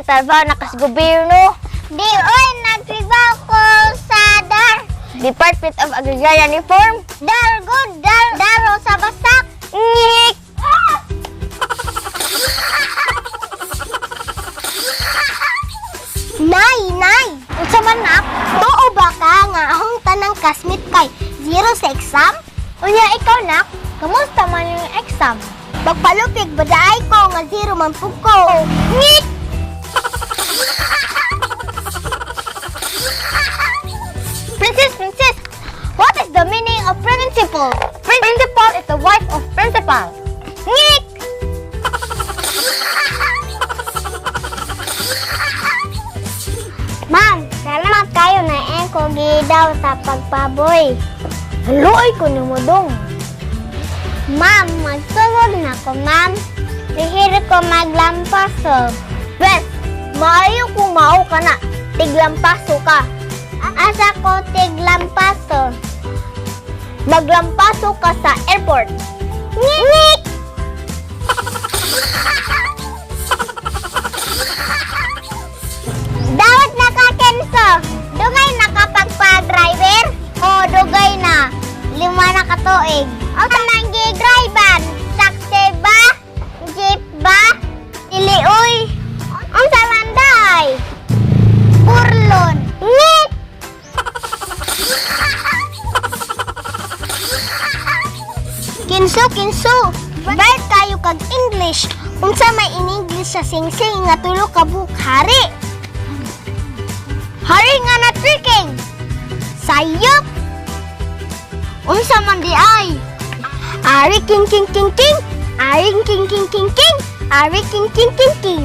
nagtrabaho na kas gobyerno. Di, oy, nagtrabaho ko sa Department of Agrarian Reform. Daro sa basak. Ngik! Nay! Unsa man nak? Tuo ba ka nga ahong tanang kasmit kay zero sa exam? Unya, ikaw nak, kamusta man yung exam? Magpalupig badaay ko nga zero man pug ko. Ngik! Princess, what is the meaning of principal? Principal is the wife of principal. Ngik! Ma'am, salamat kayo na ko gidaw sa pagpaboy. Haluoy ko ni mo dong. Ma'am, magsulod na ko, ma'am. Lihir ko maglampaso. Bes, maayo kung mao ka na. Tiglampaso ka. Asa ko tiglampaso. Maglampaso ka sa airport. Ngik! Dawat na ka, Kenzo. Dugay na ka pagpa-driver? O dugay na. 5 na katuig. O tanang gi-driver? Saksi ba? Jeep ba? Iliuy? Ang salanday? Purlon? Ngik! Kinso. Bayad kayo kag English. Unsa may in English sa singsing nga tulo ka buok hari. Hari nga na tricking. Sayop. Unsa man di ay? Ari king. Ari king. Ari king.